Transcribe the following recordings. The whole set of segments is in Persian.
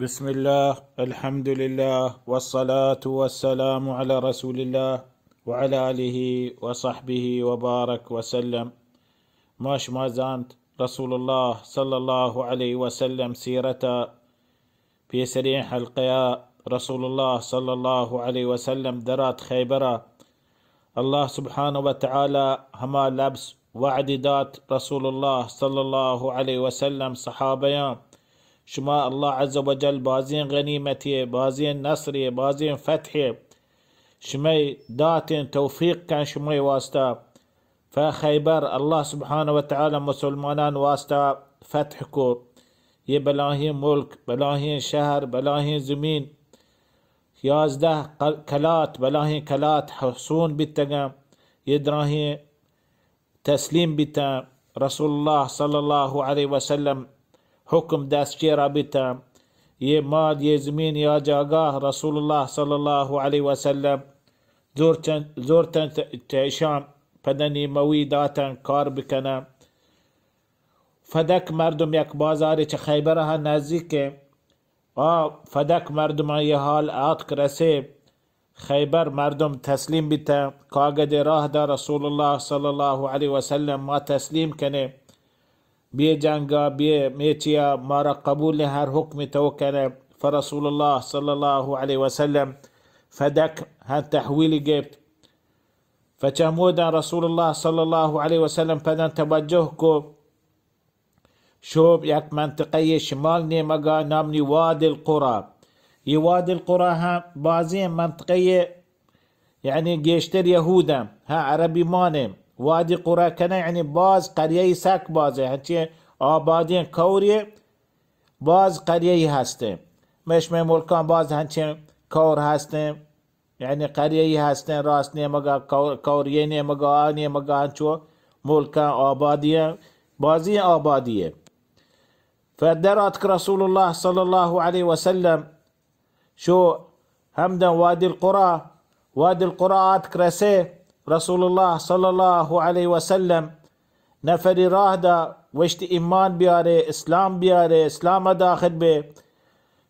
بسم الله الحمد لله والصلاة والسلام على رسول الله وعلى آله وصحبه وبارك وسلم. ما زانت رسول الله صلى الله عليه وسلم سيرته في سريع حلقيا. رسول الله صلى الله عليه وسلم درات خيبرة الله سبحانه وتعالى هما لبس وعد دات رسول الله صلى الله عليه وسلم صحابيان شما الله عز وجل بازين غنيمتي بازين نصري بازين فتحي شمي داتين توفيق كان شمي واسطة فخيبر الله سبحانه وتعالى مسلمانان واسطة فتحكو يبلاهين ملك بلاهين شهر بلاهين زمين 11 كلات بلاهين كلات حصون بالتقام يدراهين تسليم بتا رسول الله صلى الله عليه وسلم حكم دستگیر رابطه یہ ماد یہ زمین یا جاگاه رسول الله صلی الله علیه و سلم زورتن تعشان پدنی موی داتن کار بکنه فدک مردم یک بازاری چه خیبره ها نزدیکه فدک مردم یه حال عاتق رسه خیبر مردم تسلیم بیته کاغد راه دا رسول الله صلی الله علیه و سلم ما تسلیم کنه بيه جنگا بيه ميتيا مارا قبول هر حكم توكنا فرسول الله صلى الله عليه وسلم فدك هن تحويل جبت فجمودا رسول الله صلى الله عليه وسلم فدن توجهكو شوب يك منطقية شمال نيمقا نامني وادي القرى وادي القرى ها بازين منطقية يعني جيشتر يهودا ها عربي مانم وادي قرى كنا يعني باز قرية ساك بازه هنچه آبادين كوريه باز قرية هسته مش من ملكان باز هنچه كور هسته يعني قرية هسته راست نيمگا كوريه نيمگا نيمگا هنچو ملكان آبادية بازي آبادية فدراتك رسول الله صلى الله عليه وسلم شو همدا وادي القرى آتك رسيه رسول الله صلى الله عليه وسلم نفر راه دا وشت ایمان بیاره اسلام بیاره اسلام داخل به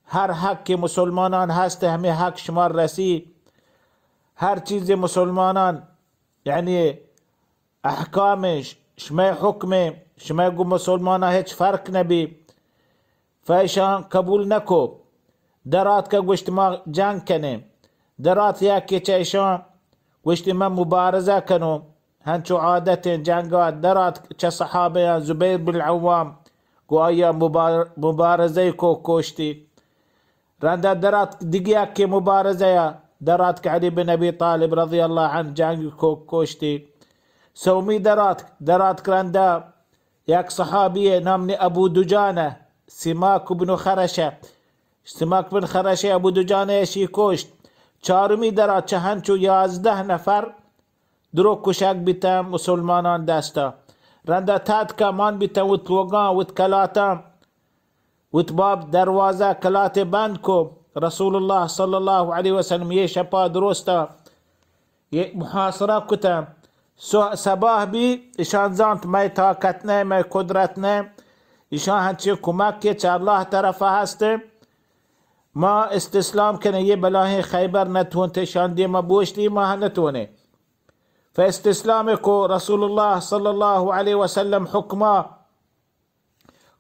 هر حق که مسلمانان هست همه حق شمار رسی هر چیز مسلمانان یعنی احکامش شما حکم شما گو مسلمانان هیچ فرق نبی فایشان قبول نکو درات که گوشت ما جنگ کنه درات یا که چایشان وشت من مبارزة كانوا هنشو عادة جنگات درات كصحابة زبير بن العوام قوايا مبارزة كوشتي راندا درات دقيقة مبارزة درات كعلي بن أبي طالب رضي الله عنه جنگ كوشتي سومي درات كراندا ياك صحابية نامني أبو دجانة سماك بن خرشة أبو دجانة يشي كوشت چارمی درات چه هنچو 11 نفر درو کشک بیتا مسلمانان دستا رنده تاد کمان بیتا وت وگان وت کلاتا وت باب دروازه کلات بند کو رسول الله صلی الله علیه وسلم یه شپا درستا یه محاصره کتا سباه بی اشان زانت مای طاقت نه مای قدرت نه اشان هنچه کمک که چه الله طرفه هسته ما استسلام کنه یه بلاه خیبر نتون تشان دی ما بوشتی ما نتونه فاستسلام کو رسول الله صلی الله علیه وسلم حکما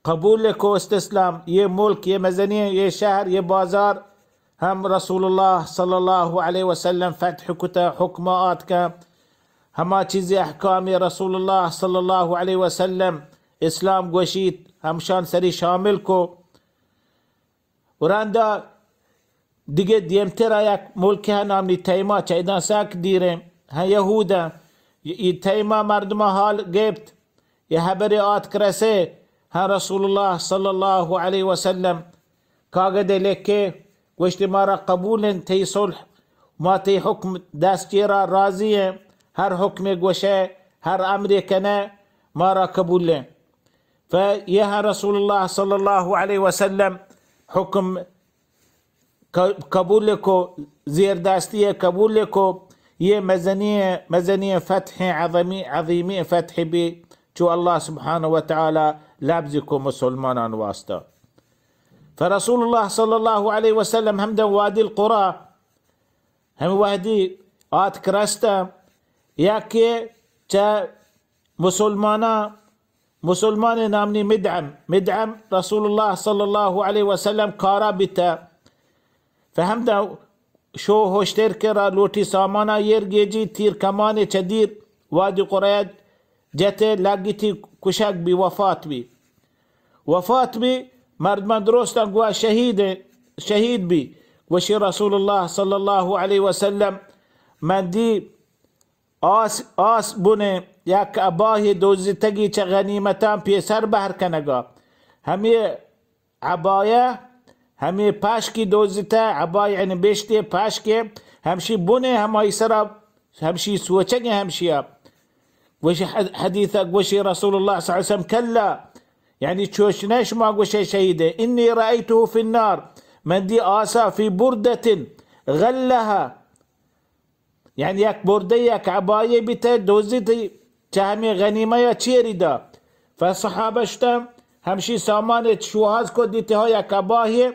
قبول کو استسلام یه ملک یه مزنیه یه شهر یه بازار هم رسول الله صلی الله علیه وسلم فتح کتا حکمات کا هما چیزی احکامی رسول الله صلی الله علیه وسلم اسلام گوشید همشان سری شامل کو وراندا دیگه دیمتر یک ملک ها نامنی تیما چایدان ساک دیره ها یهودا تیما مردم حال گبت یه حبری آت کرسه ها رسول الله صلی الله علیه وسلم کاغده لکه گوشت ما را قبول تی صلح ما تی حکم دستگیرا راضیه هر حکم گوشه هر امر کنه ما را قبول فیه رسول الله صلی الله علیه وسلم حكم قبول کو زیر دستی قبول کو یہ مزنیه فتح عظیمی فتح بي جو الله سبحانه وتعالى لابزكم مسلمان واسطة فرسول الله صلى الله عليه وسلم هم وادي القرى هم وحدي آت كرستا ياكي تا مسلمان نامني مدعم رسول الله صلى الله عليه وسلم كارا بتا فهم شو هوشتر كرا لوتي سامانا يرجيجي تير كمان تدير وادي قريد جته لاجتي كشاك بي وفات بي مرد من دروستا قوا شهيد بي وشي رسول الله صلى الله عليه وسلم من دي آس بونه یک اباه دوزتگی چه غنیمتان پیسر بهر کنگا همی عبایه همی پاشکی دوزتا عبایه یعنی بشتی پاشکی همشی بونه همای سرا همشي سوچنگ همشي وش حديثك وشي رسول الله صلى الله عليه وسلم كلا يعني تشوشناش ما وشي شهيده إني رأيته في النار من دي آسا في بردة غلها يعني يك بردة يك عباية بتا دوزتي تهمي غنيمة تشيري دا فالصحابة شتم همشي سامان شوهاز كو ديتها يك عباية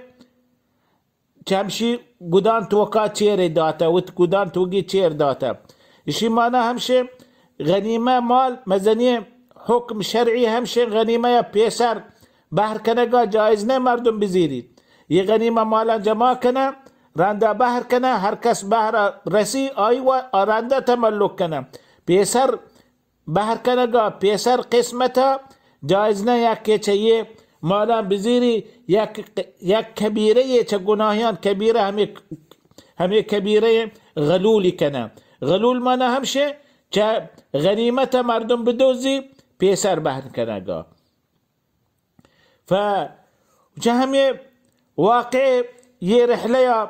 همشي قدان توقع تشيري داتا قدان توقي تشير داتا إشي مانا همشي غنيمة مال مزنية حكم شرعي همشي غنيمة بيسر بحر كنگا جائز نه مردم بزيري ये गनीमा माला जमा कना रांदा बाहर कना हर कस बाहर रसी आईवा रांदा तमल्लुक कना पेसर बाहर कनगा पेसर किस्मता जायज ना या के चाहिए माला बिजीरी या कबीरे ये गुनाहियान कबीरा हमें कबीरे गलूली कना गलूल माना हमशे चा गनीमत मर्दम बदोजी पेसर बाहर कनगा फ जहमें واقع ये रहलया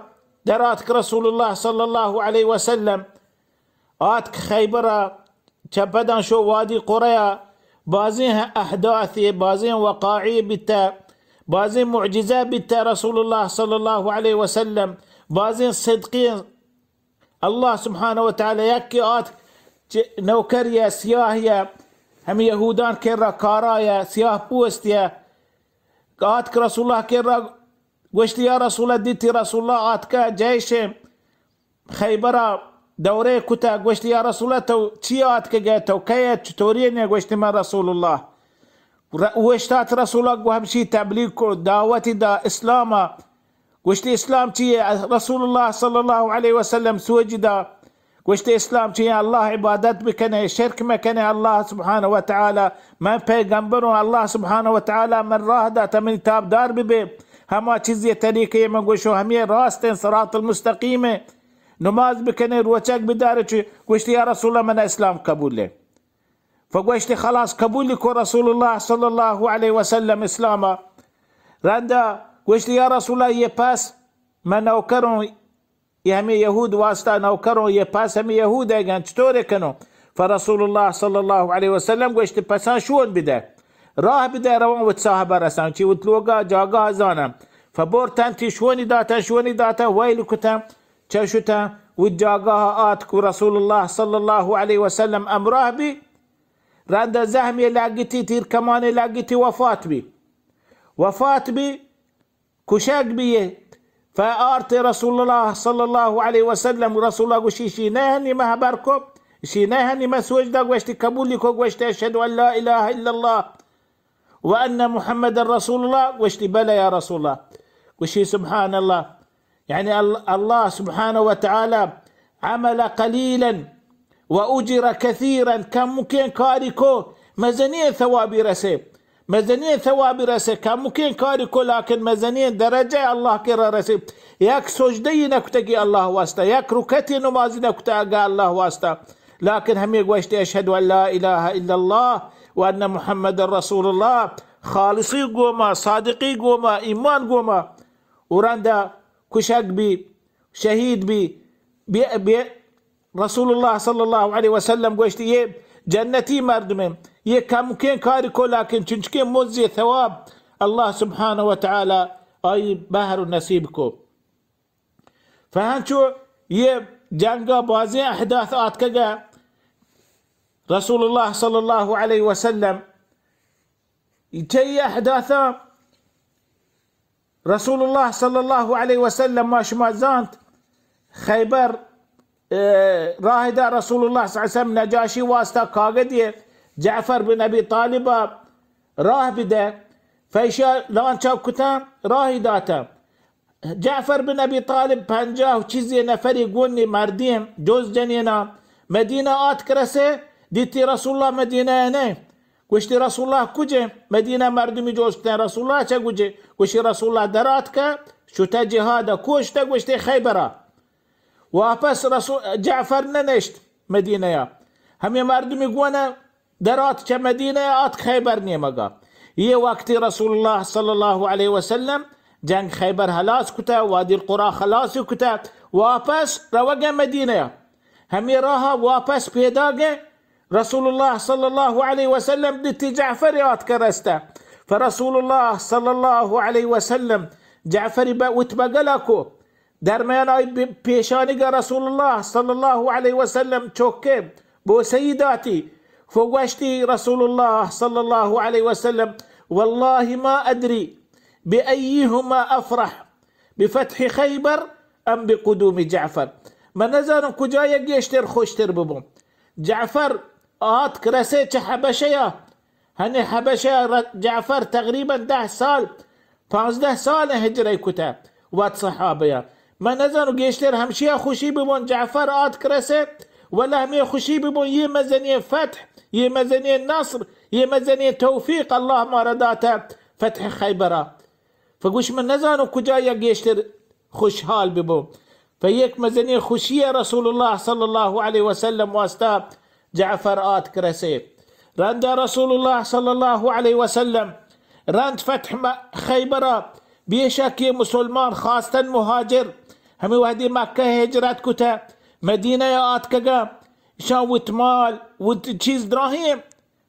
دراتك رسول الله صلى الله عليه وسلم آتك خيبرة بدن شو وادي قرية بازيها أحداثي بازين وقاعي بتا بازين معجزات بتا رسول الله صلى الله عليه وسلم بازين صدقين الله سبحانه وتعالى يكي آتك نوكريا سياهيا هم يهودان كرا كارايا سياه بوستيا آتك رسول الله كرا قلت يا رسول الله ديتي رسول الله آتكا جيش خيبرة دوري كتا قلت يا رسول الله تو تي آتكا جاتو كيا توريني قلت ما رسول الله وشتات رسول الله وهمشي تبليغ دعوتي دا إسلاما قلت إسلام تي رسول الله صلى الله عليه وسلم سوجدا قلت إسلام تي الله عبادت بكنه شرك مكنه الله سبحانه وتعالى من پیغمبر الله سبحانه وتعالى من راه دا تمن تاب دار ببه هما چیزی طریقه من گوشو همی راستن صراط المستقیمه نماز بکنه روچک بداره چی گوشت یا رسول الله من اسلام قبول له فگوشت خلاص قبول کو رسول الله صلی الله علیه وسلم اسلاما رندا گوشت یا رسول الله یہ پاس من نوکرون یہ همی یهود واسطه نوکرون یہ پاس همی یهود اگن چطور کنو فرسول الله صلی الله علیه وسلم گوشت پسان شون بده راه بده روان وتصاحب رسان چی وتلوقا جاقا زانا فبور تانتي شوني داتا ويل كتا تشوتا وجاقاها آتكو رسول الله صلى الله عليه وسلم أمراه بي راندا زهمي لاقتي تير كمان لاقتي وفات بي كشاق بي فآرتي رسول الله صلى الله عليه وسلم رسول الله قشي شيناهني ما هبركم شيناهني ما سوجدا قوشتي كبوليكو قوشتي أشهد أن لا إله إلا الله وأن محمد رسول الله واشتي بلى يا رسول الله وشي سبحان الله يعني الله سبحانه وتعالى عمل قليلا وأجر كثيرا كم ممكن كاريكو مزنية ثواب رسي كم ممكن كاريكو لكن مزنية درجة الله كرا رسي ياك سجدي نكتقي الله واسطة ياك ركتي نمازي نكتقي الله واسطة لكن هم يقوشتي أشهد أن لا إله إلا الله وأن محمد رسول الله خالصي قوما صادقي قوما إيمان قوما وراندا كشاك بي شهيد بي رسول الله صلى الله عليه وسلم قوشتي يه جنتي مردمين يه كمكين كاريكو لكن چنچكين موزي ثواب الله سبحانه وتعالى أي بحر نسيبكو فهنشو يه جنگا بازي أحداثات كجا رسول الله صلى الله عليه وسلم يتي أحداثا رسول الله صلى الله عليه وسلم ما شما زانت خيبر راهدا رسول الله صلى الله عليه وسلم نجاشي واسطة كاغدية جعفر بن أبي طالب راه بده فيشا لان شاب كتام راهداتا جعفر بن أبي طالب پنجاه و چیزی نفری گونی مردیم جز جنینا مدینه آت کرسه دیتی رسول الله مدینه نه گوشتی رسول الله کجه مدینه مردمی جوز کتن رسول الله چه گوشه گوشتی رسول الله درات که شوتا جهادا کشته گوشتی خیبره واپس رسول جعفر ننشت مدینه یا همه مردمی گونه درات چه مدینه آت خیبر نیمگا یه وقتی رسول الله صلی الله علیه وسلم جنگ خیبر خلاص کتا وادی القرى خلاص کتا واپس روگه مدینه همی راه واپس پیدا گه رسول الله صلی الله علیه وسلم دیتی جعفر یاد کرسته فرسول الله صلی الله علیه وسلم جعفری وتبقلکو در میان پیشانی رسول الله صلی الله علیه وسلم چوکه بو سیداتی فوقشتي رسول الله صلى الله عليه وسلم والله ما أدري بأيهما أفرح بفتح خيبر أم بقدوم جعفر ما نزانو كجايا جيشتر خوشتر ببوم جعفر آت كرسيت حبشيا هني حبشيا جعفر تقريبا 10 سال 15 سال هجري كتاب وات صحابيا ما نزانو جيشتر همشيا خوشي ببون جعفر آت كرسيت ولا همي خوشي ببون يه مزنية فتح يه مزنية نصر يه مزنية توفيق الله ما رداته فتح خيبره فقوش من نزانو كجايا جيشتر خوشحال ببو فيك مزنية خوشية رسول الله صلى الله عليه وسلم واستا جعفر آت كرسي رند رسول الله صلى الله عليه وسلم رند فتح خيبره بيشاكي مسلمان خاصة مهاجر همي وهدي مكة هجرات كتا مدينة يا آت كجا شان وتمال وتشيز دراهيم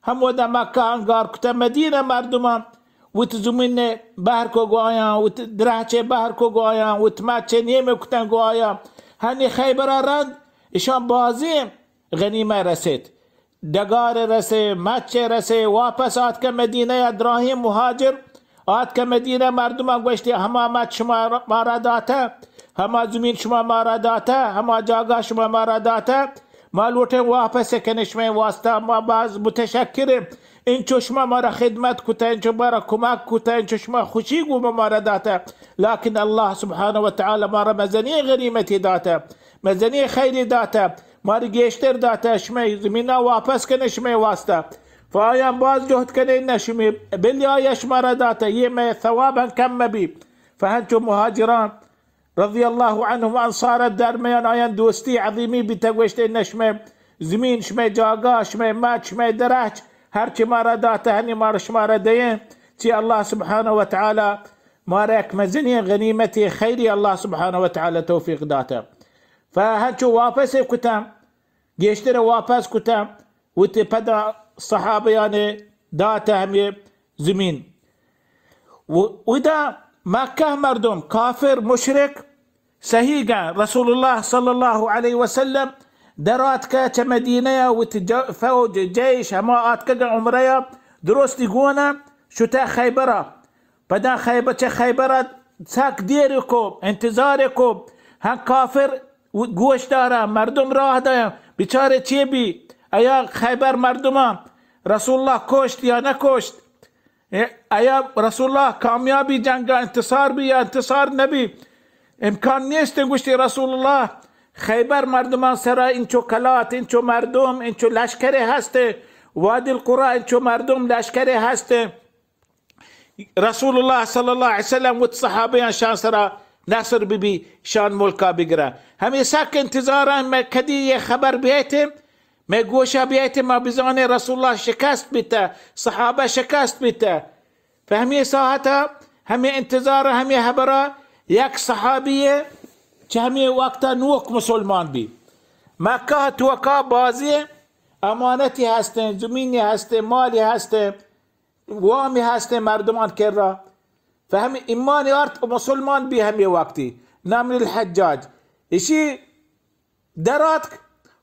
هم ودا مكة انقار كتا مدينة مردمان وتزمين بحر کو گویا وتدرهچه بحر کو گویا وتمچه نیم کتن گویا هنی خیبر رند ایشان بازی غنیمه رسید دگار رسه مچه رسه واپس آت که مدینه ابراهیم مهاجر آت که مدینه مردم گوشتی همه مچ شما مارا داته همه زمین شما مارا داته همه جاگاه شما مارا داته ما لوٹیں واپس کنش میں واسطہ ما باز متشکرم انچو شما مارا خدمت کتا انچو مارا کمک کتا انچو شما خوشی گو مارا داتا لكن الله سبحانه وتعالى مارا مزنی غنیمتی داتا مزنی خیری داتا مارا گیشتر داتا شما زمینا واپس کنش میں واسطہ فآیان باز جهد کنین شما بلی آیش مارا داتا یہ میں ثوابا کم بی فهنچو مهاجران رضي الله عنهم وانصار الدرميان آيان دوستي عظيمي بتقوشت نشمه زمين شمه جاگا شمه مات شمه درهج هرچی مارا داته هنی مارش مارا دين تي الله سبحانه وتعالى مارك مزني غنيمتي خيري الله سبحانه وتعالى توفيق داته فهنشو واپس كتام جيشتر واپس كتام وتي بدا صحابيان داته همي زمين ودا مكة مردم كافر مشرك سهيقا رسول الله صلى الله عليه وسلم درات مدينة وفوج جيش هماءات عمرية درست يقونا شتا خيبرة بدا خيبرة ساك ديركم انتظاركم هن كافر قوش دارا مردم راه دايا بچاره چي بي ايا خيبر مردمان رسول الله كشت يا نكشت ايا رسول الله کامیابی جنگا انتصار بی یا انتصار نبی امکان نیست گوشتی رسول الله خیبر مردمان سرا اینچو کلات اینچو مردم اینچو لشکری هسته وادی القرى اینچو مردم لشکری هسته رسول الله صلی الله علیه وسلم و صحابیان شان سرا نصر بی شان ملکا بگره همی سک انتظاران میں کدی یہ خبر بیتیم میں گوشا بیایت ما بزانه رسول الله شکست بیتا صحابه شکست بیتا فهمی ساعتا همی انتظار همی حبرا یک صحابیه چه همی وقتا نوک مسلمان بی مکه توکا بازی امانتی هسته زمینی هسته مالی هسته وامی هسته مردمان کرا فهمی ایمانی ارت مسلمان بی همی وقتی نام الحجاج اشی درات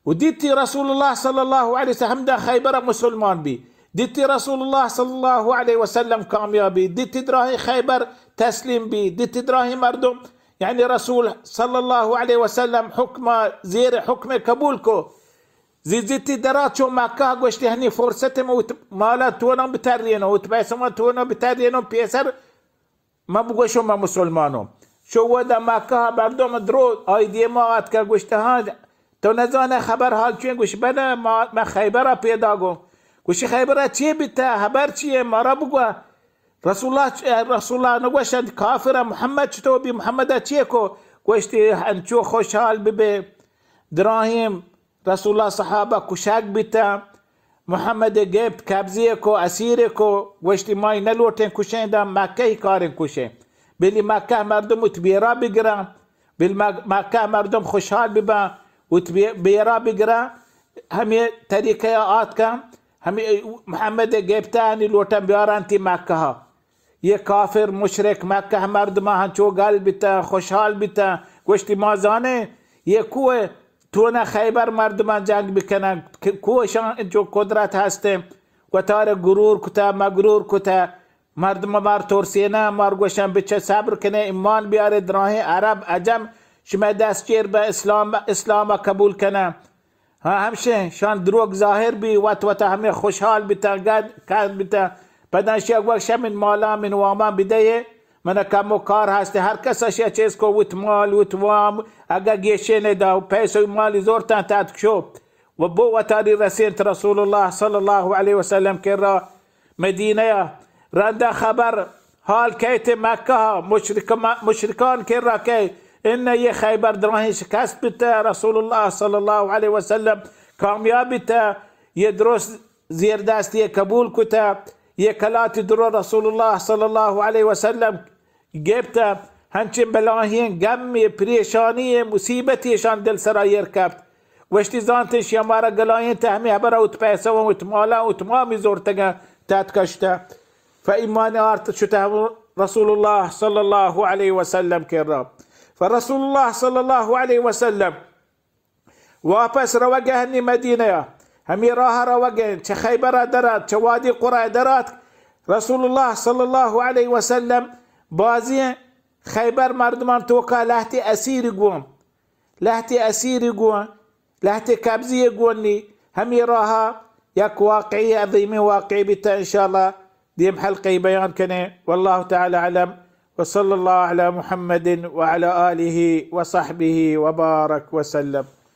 وديتي رسول الله صلى الله عليه وسلم دا خيبر مسلمان بي ديتي رسول الله صلى الله عليه وسلم كاميابي ديتي دراهي خيبر تسلیم بی دیت دراهی مردم یعنی رسول صلی الله علیه و سلم حکم زیر حکم قبول کو زیتی درات چو مکه گوشتی هنی فرصت مالا تونا بترینو و تبایسما تونا بترینو پیسر ما بگوشو ما مسلمانو شو ودا مکه مردم درو آیدی ما آت که گوشتی ها تو نزانه خبر حال چیه گوشت بنا ما خیبره پیدا گو گوشت خیبره چیه بیتا خبر چیه مارا بگو رسول الله نگوشت کافر محمد چطور بی محمد چیه کو گوشتی انچو خوشحال ببه دراهم رسول الله صحابه کشک بیتا محمد گیبت کبزیه کو اسیره کو گوشتی مای نلوتن کشن دم مکه کارن کشه بلی مکه مردم تبیرا بگرن بلی مکه مردم خوشحال ببن و بیرا بگرا همی طریقه آت کن همی محمد گیبتانی لوٹن بیارن تی مکه ها یه کافر مشرک مکه مردم هنچو گل بیتا خوشحال بیتا گوشتی ما زانه یه کوه تونا خیبر مردمان جنگ بکنن کوه شان جو قدرت هسته و تار گرور کتا مغرور کتا مردم مار ترسینا مار گوشن بچه صبر کنه ایمان بیاره دراه عرب عجم شما دستگیر به اسلام قبول کنه ها همشه شان دروغ ظاهر بی وت همه خوشحال بیتا قد بیتا بدن شیخ وقت من مالا من وامان بدهه من کم و کار هسته هر کس اشیا چیز کو وت مال وت وام اگه گیشه ندا و پیسو مالی زورتان تات کشو و بو وتاری رسیلت رسول الله صلی الله علیه و سلم که را مدینه رنده خبر حال کیت مکه مشرکان که را که ان یه خیبر دراهی شکست بیتا رسول الله صلی الله علیه و سلم کامیاب بیتا یه درست زیر دستی قبول کتا یه کلات درو رسول الله صلی الله علیه و سلم گیبتا هنچین بلاهین غم پریشانی مصیبتیشان دل سرایر کبت وشتی زانتش یمارا گلاهین تهمی هبرا اتپیسا و اتمالا اتمامی زورتگا تات کشتا فایمان آرت شتا رسول الله صلی الله علیه و سلم کرا فرسول الله صلی الله علیه و سلم واپس روگه هنی مدینه همی راه روگه چه خیبر درات چه وادی قرى درات رسول الله صلی الله علیه و سلم بازی خیبر مردمان توقع لحتی اسیری گوم لحتی کبزی گونی همی راه یک واقعی عظیمی واقعی بیتا انشاءالله دیم حلقی بیان کنه والله تعالى علم وصلى الله على محمد وعلى آله وصحبه وبارك وسلم.